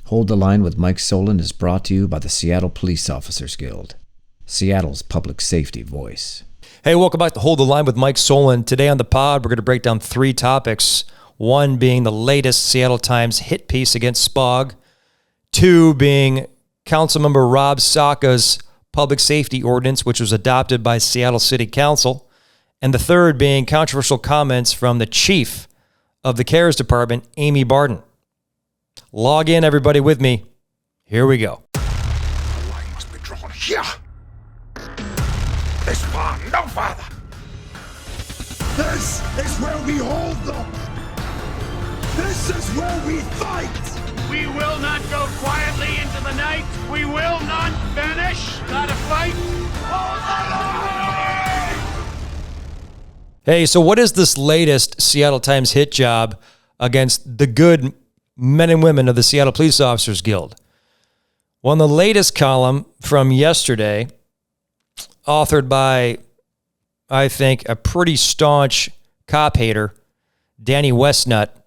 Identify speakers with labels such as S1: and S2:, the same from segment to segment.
S1: Hold the Line with Mike Solon is brought to you by the Seattle Police Officers Guild, Seattle's public safety voice.
S2: Hey, welcome back to Hold the Line with Mike Solon. Today on the pod, we're going to break down three topics. One being the latest Seattle Times hit piece against SPOG. Two being Councilmember Rob Saka's public safety ordinance, which was adopted by Seattle City Council. And the third being controversial comments from the chief of the CARES Department, Amy Barden. Log in, everybody, with me. Here we go.
S3: The line must be drawn here. This far, no farther. This is where we hold them. This is where we fight.
S4: We will not go quietly into the night. We will not vanish. Not a fight. Hold the line!
S2: Hey, so what is this latest Seattle Times hit job against the good men and women of the Seattle Police Officers Guild? Well, in the latest column from yesterday, authored by, I think, a pretty staunch cop hater, Danny Westnut,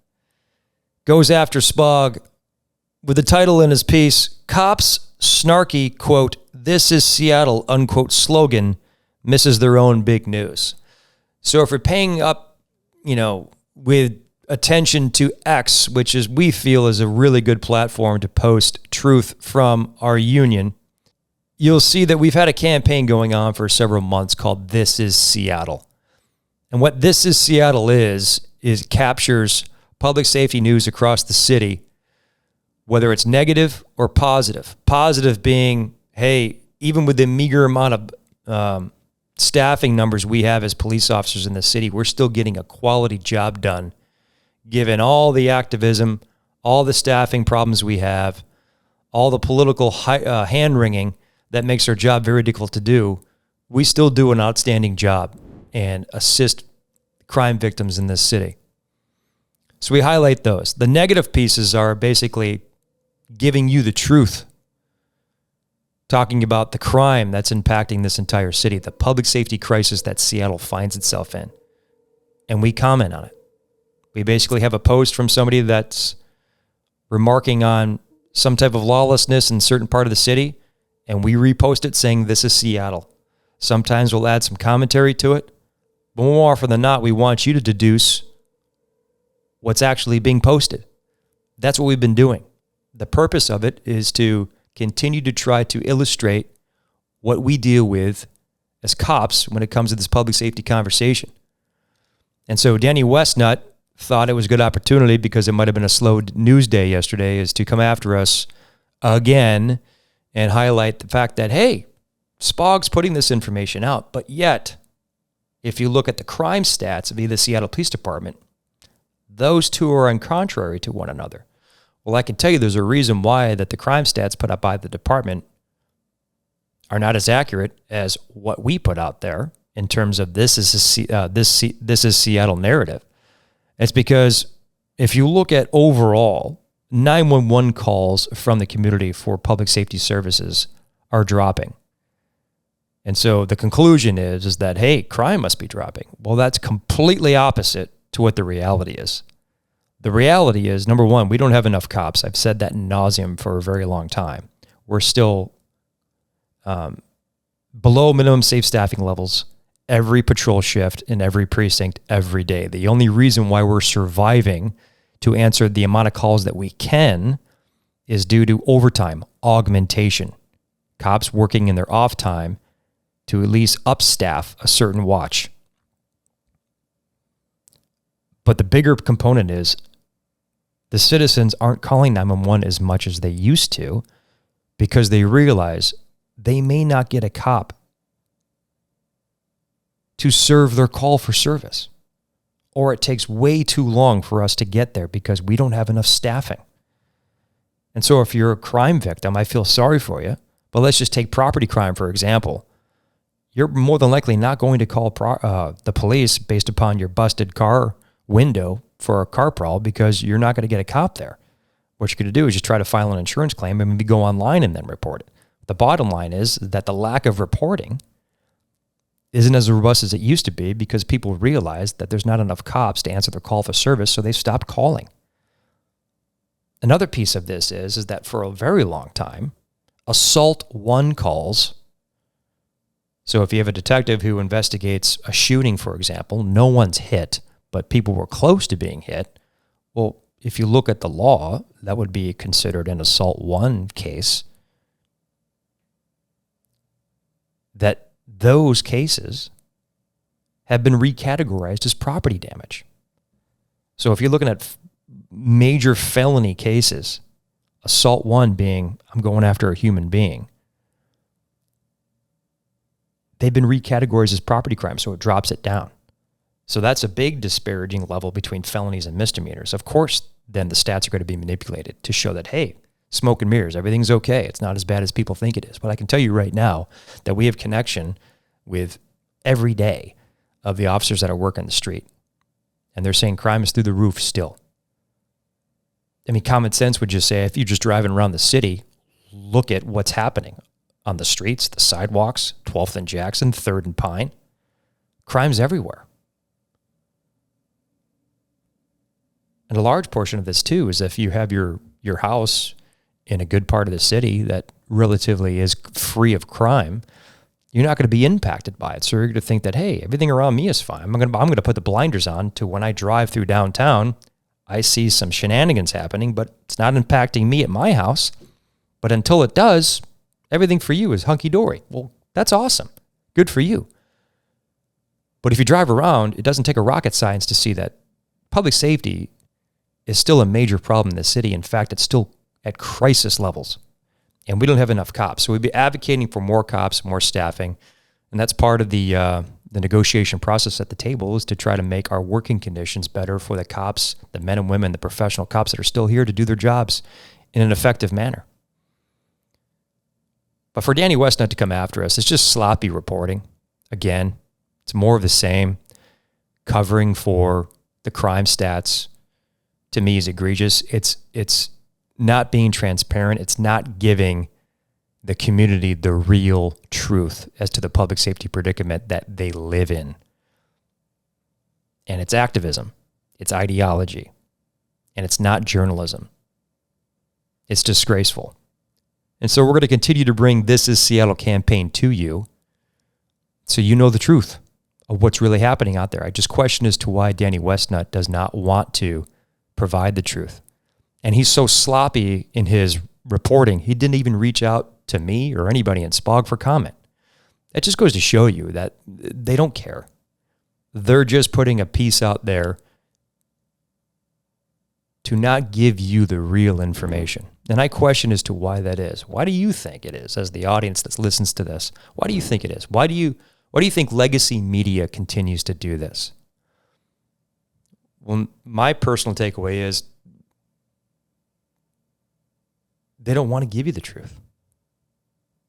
S2: goes after SPOG with the title in his piece, Cops Snarky, quote, "This is Seattle," unquote, slogan misses their own big news. So if you're paying up, with attention to X, which is we feel is a really good platform to post truth from our union, you'll see that we've had a campaign going on for several months called This is Seattle. And what This is Seattle is captures public safety news across the city, whether it's negative or positive. Positive being, hey, even with the meager amount of staffing numbers we have as police officers in the city, we're still getting a quality job done. Given all the activism, all the staffing problems we have, all the political hand-wringing that makes our job very difficult to do, we still do an outstanding job and assist crime victims in this city. So we highlight those. The negative pieces are basically giving you the truth, talking about the crime that's impacting this entire city, the public safety crisis that Seattle finds itself in. And we comment on it. We basically have a post from somebody that's remarking on some type of lawlessness in a certain part of the city, and we repost it saying, "This is Seattle." Sometimes we'll add some commentary to it, but more often than not, we want you to deduce what's actually being posted. That's what we've been doing. The purpose of it is to continue to try to illustrate what we deal with as cops when it comes to this public safety conversation. And so Danny Westnut thought it was a good opportunity, because it might have been a slow news day yesterday, is to come after us again and highlight the fact that, hey, SPOG's putting this information out, but yet, if you look at the crime stats of the Seattle Police Department, those two are in contrary to one another. Well, I can tell you there's a reason why that the crime stats put up by the department are not as accurate as what we put out there in terms of this is Seattle narrative. It's because if you look at overall, 911 calls from the community for public safety services are dropping. And so the conclusion is that, hey, crime must be dropping. Well, that's completely opposite to what the reality is. The reality is, number one, we don't have enough cops. I've said that ad nauseum for a very long time. We're still below minimum safe staffing levels every patrol shift in every precinct every day. The only reason why we're surviving to answer the amount of calls that we can is due to overtime, augmentation. Cops working in their off time to at least upstaff a certain watch. But the bigger component is the citizens aren't calling 911 as much as they used to, because they realize they may not get a cop to serve their call for service, or it takes way too long for us to get there because we don't have enough staffing. And so if you're a crime victim, I feel sorry for you, but let's just take property crime, for example. You're more than likely not going to call the police based upon your busted car window for a car prowl, because you're not going to get a cop there. What you're going to do is just try to file an insurance claim and maybe go online and then report it. The bottom line is that the lack of reporting isn't as robust as it used to be, because people realize that there's not enough cops to answer their call for service, so they've stopped calling. Another piece of this is that for a very long time, assault one calls. So if you have a detective who investigates a shooting, for example, no one's hit, but people were close to being hit. Well, if you look at the law, that would be considered an assault one case. That those cases have been recategorized as property damage. So if you're looking at major felony cases, assault one being, I'm going after a human being, they've been recategorized as property crime, so it drops it down. So that's a big disparaging level between felonies and misdemeanors. Of course, then the stats are going to be manipulated to show that, hey, smoke and mirrors, everything's okay. It's not as bad as people think it is. But I can tell you right now that we have connection with every day of the officers that are working the street. And they're saying crime is through the roof still. I mean, common sense would just say, if you're just driving around the city, look at what's happening on the streets, the sidewalks, 12th and Jackson, 3rd and Pine. Crime's everywhere. And a large portion of this, too, is if you have your house in a good part of the city that relatively is free of crime, you're not going to be impacted by it. So you're going to think that, hey, everything around me is fine. I'm going to put the blinders on to when I drive through downtown, I see some shenanigans happening, but it's not impacting me at my house. But until it does, everything for you is hunky-dory. Well, that's awesome. Good for you. But if you drive around, it doesn't take a rocket science to see that public safety is still a major problem in the city. In fact, it's still at crisis levels. And we don't have enough cops. So we'd be advocating for more cops, more staffing. And that's part of the negotiation process at the table, is to try to make our working conditions better for the cops, the men and women, the professional cops that are still here to do their jobs in an effective manner. But for Danny Westnut to come after us, it's just sloppy reporting. Again, it's more of the same. Covering for the crime stats, to me, is egregious. It's not being transparent. It's not giving the community the real truth as to the public safety predicament that they live in. And it's activism. It's ideology. And it's not journalism. It's disgraceful. And so we're going to continue to bring This Is Seattle campaign to you so you know the truth of what's really happening out there. I just question as to why Danny Westnut does not want to provide the truth. And he's so sloppy in his reporting, he didn't even reach out to me or anybody in Spog for comment. That just goes to show you that they don't care. They're just putting a piece out there to not give you the real information. And I question as to why that is. Why do you think it is, as the audience that listens to this? Why do you think it is? Why do you think legacy media continues to do this? Well, my personal takeaway is they don't want to give you the truth.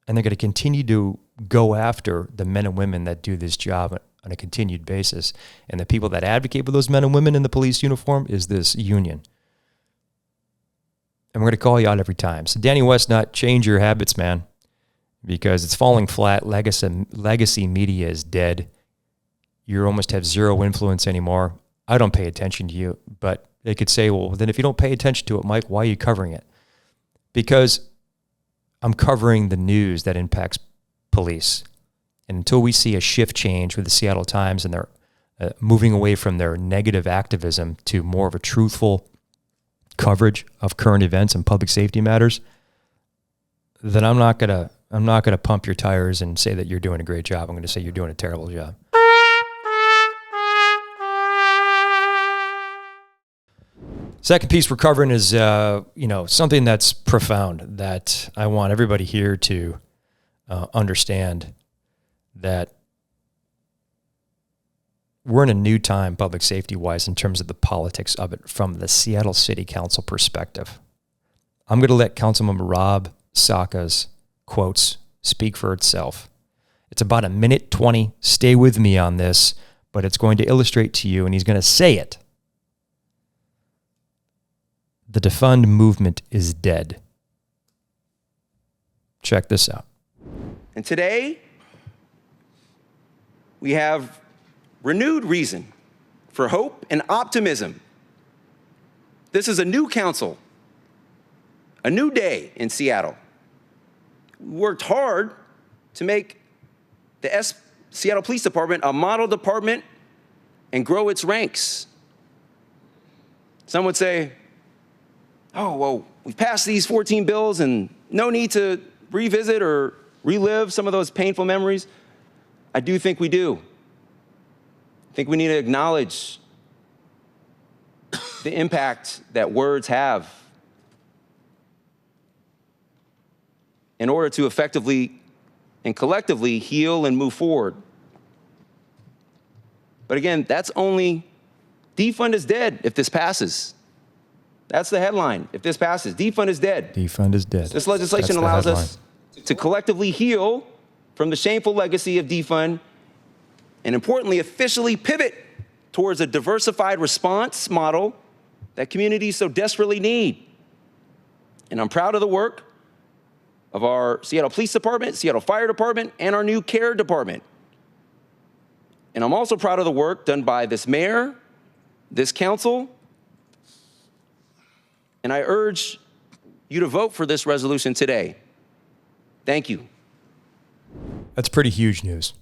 S2: And they're going to continue to go after the men and women that do this job on a continued basis. And the people that advocate for those men and women in the police uniform is this union. And we're going to call you out every time. So Danny Westnut, change your habits, man, because it's falling flat. Legacy media is dead. You almost have zero influence anymore. I don't pay attention to you, but they could say, well, then if you don't pay attention to it, Mike, why are you covering it? Because I'm covering the news that impacts police. And until we see a shift change with the Seattle Times and they're moving away from their negative activism to more of a truthful coverage of current events and public safety matters, then I'm not gonna pump your tires and say that you're doing a great job. I'm going to say you're doing a terrible job. Second piece we're covering is, something that's profound that I want everybody here to understand, that we're in a new time public safety-wise in terms of the politics of it from the Seattle City Council perspective. I'm going to let Councilmember Rob Saka's quotes speak for itself. It's about 1:20. Stay with me on this, but it's going to illustrate to you, and he's going to say it. The defund movement is dead. Check this out.
S5: And today, we have renewed reason for hope and optimism. This is a new council a new day in Seattle. We worked hard to make the Seattle Police Department a model department and grow its ranks. Some would say, oh, well, we've passed these 14 bills and no need to revisit or relive some of those painful memories. I do think we do. I think we need to acknowledge the impact that words have in order to effectively and collectively heal and move forward. But again, that's only defund is dead if this passes. That's the headline. If this passes, defund is dead.
S2: Defund is dead.
S5: This legislation allows us to collectively heal from the shameful legacy of defund and importantly, officially pivot towards a diversified response model that communities so desperately need. And I'm proud of the work of our Seattle Police Department, Seattle Fire Department, and our new Care Department. And I'm also proud of the work done by this mayor, this council, and I urge you to vote for this resolution today. Thank you.
S2: That's pretty huge news.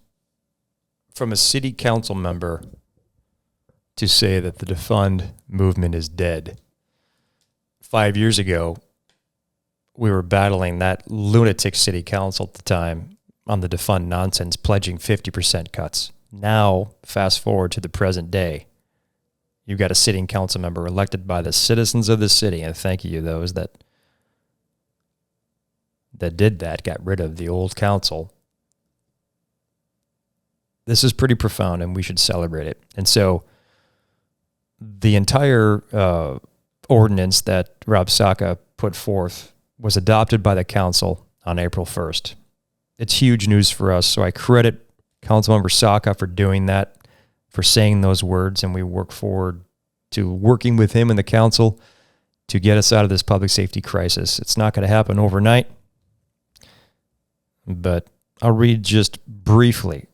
S2: From a city council member to say that the defund movement is dead. 5 years ago, we were battling that lunatic city council at the time on the defund nonsense, pledging 50% cuts. Now, fast forward to the present day, you've got a sitting council member elected by the citizens of the city, and thank you those that did that, got rid of the old council. This is pretty profound, and we should celebrate it. And so the entire ordinance that Rob Saka put forth was adopted by the council on April 1st. It's huge news for us, so I credit Councilmember Saka for doing that, for saying those words, and we work forward to working with him and the council to get us out of this public safety crisis. It's not going to happen overnight, but I'll read just briefly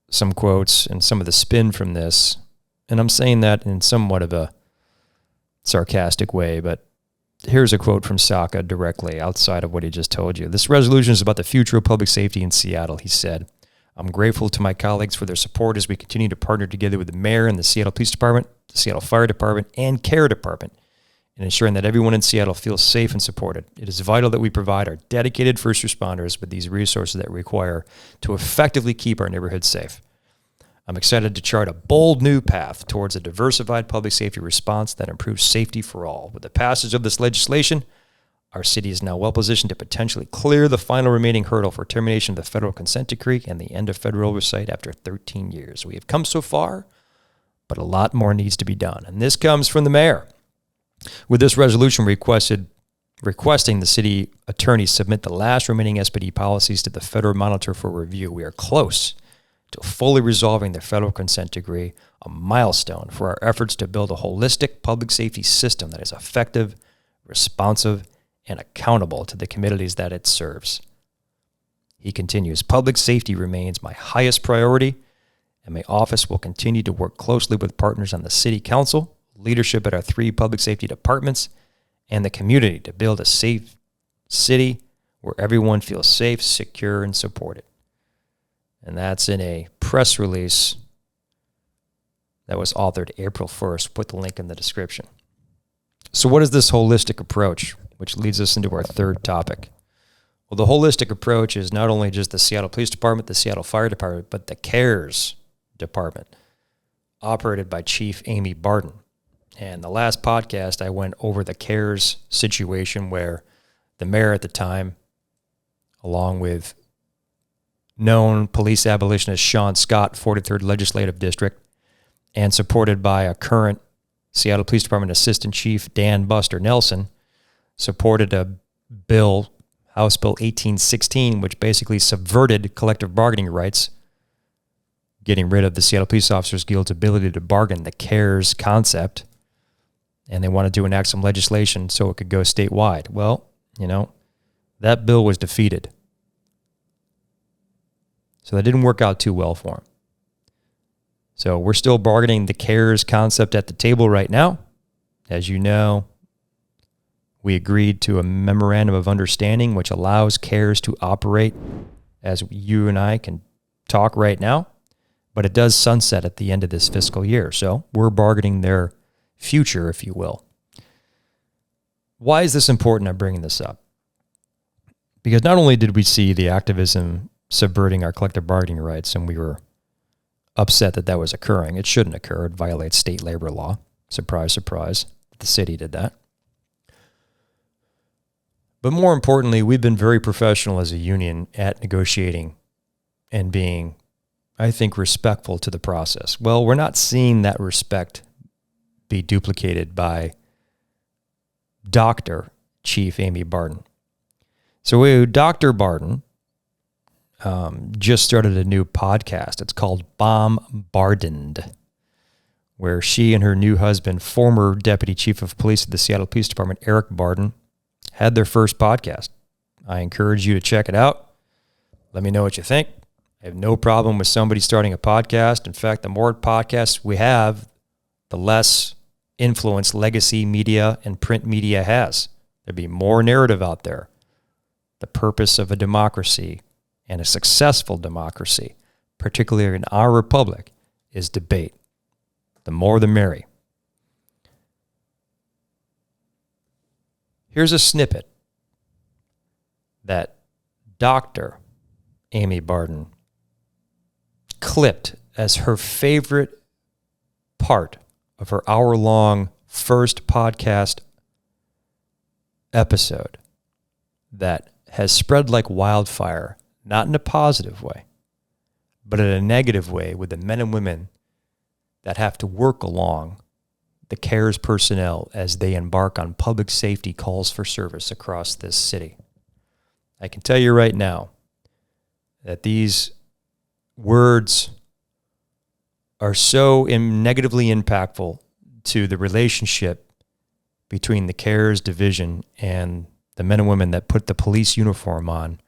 S2: some quotes and some of the spin from this, and I'm saying that in somewhat of a sarcastic way, but here's a quote from Saka directly outside of what he just told you. This resolution is about the future of public safety in Seattle, he said. I'm grateful to my colleagues for their support as we continue to partner together with the mayor and the Seattle Police Department, the Seattle Fire Department, and Care Department in ensuring that everyone in Seattle feels safe and supported. It is vital that we provide our dedicated first responders with these resources that we require to effectively keep our neighborhoods safe. I'm excited to chart a bold new path towards a diversified public safety response that improves safety for all. With the passage of this legislation, our city is now well positioned to potentially clear the final remaining hurdle for termination of the federal consent decree and the end of federal oversight after 13 years. We have come so far, but a lot more needs to be done. And this comes from the mayor. With this resolution requesting the city attorney submit the last remaining SPD policies to the federal monitor for review, we are close to fully resolving the federal consent decree, a milestone for our efforts to build a holistic public safety system that is effective, responsive, and accountable to the communities that it serves. He continues, public safety remains my highest priority, and my office will continue to work closely with partners on the city council, leadership at our 3 public safety departments, and the community to build a safe city where everyone feels safe, secure, and supported. And that's in a press release that was authored April 1st. Put the link in the description. So what is this holistic approach, which leads us into our third topic? Well, the holistic approach is not only just the Seattle Police Department, the Seattle Fire Department, but the CARES Department, operated by Chief Amy Barton. And the last podcast, I went over the CARES situation where the mayor at the time, along with known police abolitionist Sean Scott, 43rd Legislative District, and supported by a current Seattle Police Department Assistant Chief, Dan Buster Nelson, supported a bill, House Bill 1816, which basically subverted collective bargaining rights, getting rid of the Seattle Police Officers Guild's ability to bargain, the CARES concept, and they wanted to enact some legislation so it could go statewide. Well, that bill was defeated. So that didn't work out too well for him. So we're still bargaining the CARES concept at the table right now. As you know, We agreed to a memorandum of understanding which allows CARES to operate as you and I can talk right now, but it does sunset at the end of this fiscal year. So we're bargaining their future, if you will. Why is this important? I'm bringing this up because not only did we see the activism subverting our collective bargaining rights, and we were upset that that was occurring. It shouldn't occur. It violates state labor law. Surprise, surprise. The city did that. But more importantly, we've been very professional as a union at negotiating and being, I think, respectful to the process. Well, we're not seeing that respect be duplicated by Dr. Chief Amy Barton. So Dr. Barton just started a new podcast. It's called Bombarded, where she and her new husband, former Deputy Chief of Police of the Seattle Police Department, Eric Barton, had their first podcast. I encourage you to check it out. Let me know what you think. I have no problem with somebody starting a podcast. In fact, the more podcasts we have, the less influence legacy media and print media has. There'd be more narrative out there. The purpose of a democracy and a successful democracy, particularly in our republic, is debate. The more the merry. Here's a snippet that Dr. Amy Barton clipped as her favorite part of her hour-long first podcast episode that has spread like wildfire, not in a positive way, but in a negative way with the men and women that have to work along the CARES personnel as they embark on public safety calls for service across this city. I can tell you right now that these words are so negatively impactful to the relationship between the CARES division and the men and women that put the police uniform on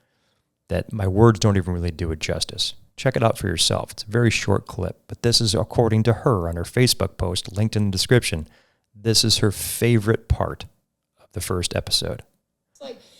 S2: that my words don't even really do it justice. Check it out for yourself. It's a very short clip, but this is according to her on her Facebook post, linked in the description. This is her favorite part of the first episode.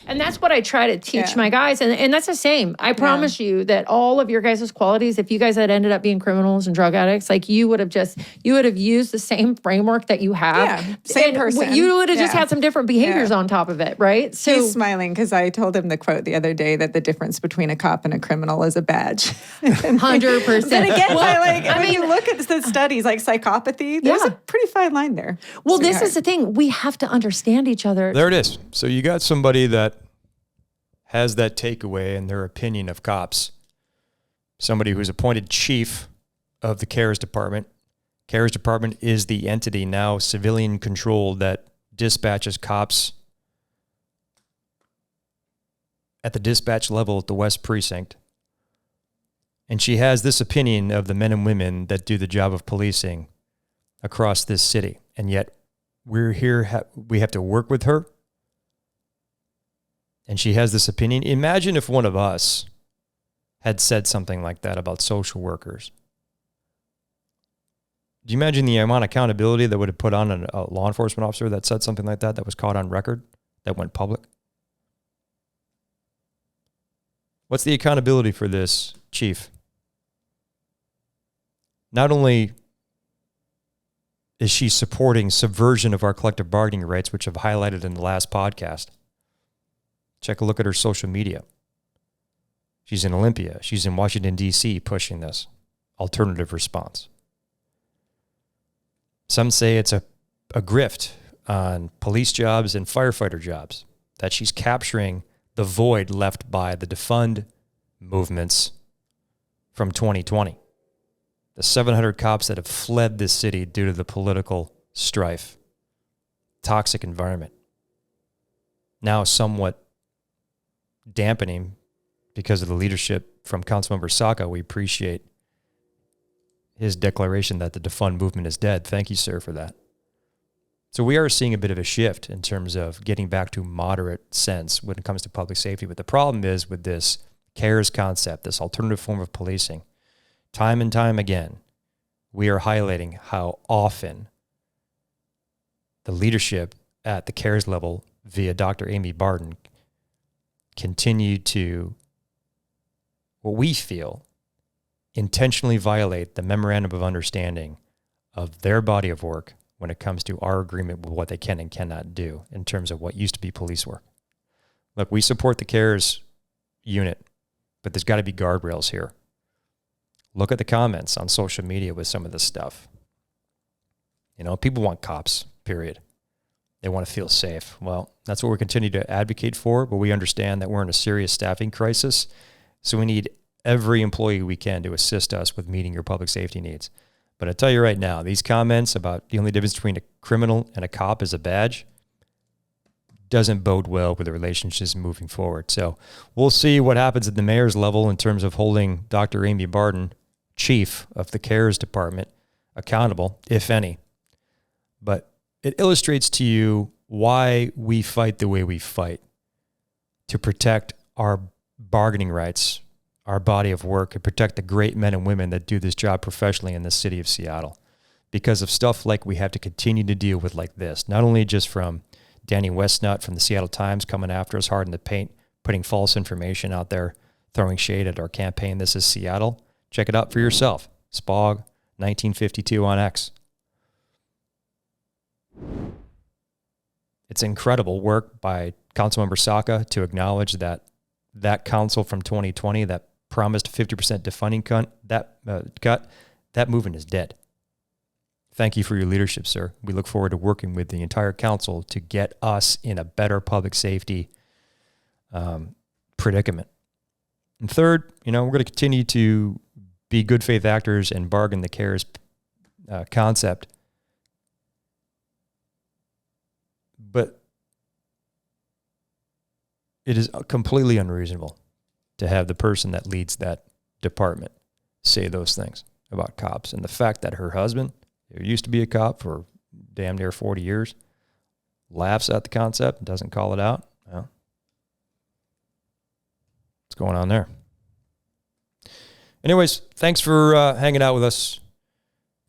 S6: And that's what I try to teach my guys. And that's the same. I promise you that all of your guys' qualities, if you guys had ended up being criminals and drug addicts, like you would have used the same framework that you have.
S7: Yeah, same person.
S6: You would have just had some different behaviors on top of it, right?
S7: So he's smiling because I told him the quote the other day that the difference between a cop and a criminal is a badge.
S6: 100%.
S7: But again, when you look at the studies like psychopathy, there's a pretty fine line there.
S6: Well, this is the thing. We have to understand each other.
S2: There it is. So you got somebody that has that takeaway in their opinion of cops. Somebody who's appointed chief of the CARES department. CARES department is the entity now civilian controlled that dispatches cops at the dispatch level at the West Precinct. And she has this opinion of the men and women that do the job of policing across this city. And yet we're here, we have to work with her. And she has this opinion. Imagine if one of us had said something like that about social workers. Do you imagine the amount of accountability that would have put on a law enforcement officer that said something like that was caught on record, that went public? What's the accountability for this, Chief? Not only is she supporting subversion of our collective bargaining rights, which I've highlighted in the last podcast. Check a look at her social media. She's in Olympia. She's in Washington, D.C. pushing this alternative response. Some say it's a grift on police jobs and firefighter jobs, that she's capturing the void left by the defund movements from 2020. The 700 cops that have fled this city due to the political strife, toxic environment, now somewhat dampening because of the leadership from Councilmember Saka. We appreciate his declaration that the defund movement is dead. Thank you, sir, for that. So we are seeing a bit of a shift in terms of getting back to moderate sense when it comes to public safety. But the problem is with this CARES concept, this alternative form of policing, time and time again, we are highlighting how often the leadership at the CARES level via Dr. Amy Barden, continue to, what we feel, intentionally violate the memorandum of understanding of their body of work when it comes to our agreement with what they can and cannot do in terms of what used to be police work. Look, we support the CARES unit, but there's got to be guardrails here. Look at the comments on social media with some of this stuff. You know, people want cops, period. They want to feel safe. Well, that's what we continue to advocate for, but we understand that we're in a serious staffing crisis, so we need every employee we can to assist us with meeting your public safety needs. But I tell you right now, these comments about the only difference between a criminal and a cop is a badge doesn't bode well with the relationships moving forward. So we'll see what happens at the mayor's level in terms of holding Dr. Amy Barden, chief of the CARES department, accountable, if any. But it illustrates to you why we fight the way we fight, to protect our bargaining rights, our body of work, and protect the great men and women that do this job professionally in the city of Seattle. Because of stuff like we have to continue to deal with like this, not only just from Danny Westnut from the Seattle Times coming after us hard in the paint, putting false information out there, throwing shade at our campaign, This is Seattle. Check it out for yourself. Spog, 1952 on X. It's incredible work by Councilmember Saka to acknowledge that that council from 2020 that promised 50% defunding cut, that movement is dead. Thank you for your leadership, sir. We look forward to working with the entire council to get us in a better public safety predicament. And third, we're going to continue to be good faith actors and bargain the CARES concept. But it is completely unreasonable to have the person that leads that department say those things about cops. And the fact that her husband, who used to be a cop for damn near 40 years, laughs at the concept and doesn't call it out. Well, what's going on there? Anyways, thanks for hanging out with us.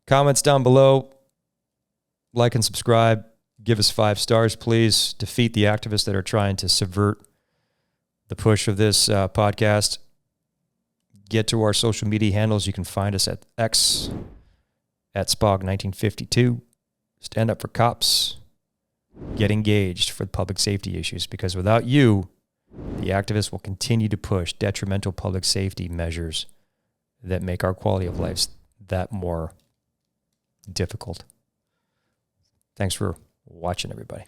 S2: Comments down below. Like and subscribe. Give us 5 stars, please. Defeat the activists that are trying to subvert the push of this podcast. Get to our social media handles. You can find us at X, at Spog1952. Stand up for cops. Get engaged for public safety issues, because without you, the activists will continue to push detrimental public safety measures that make our quality of life that more difficult. Thanks for watching, everybody.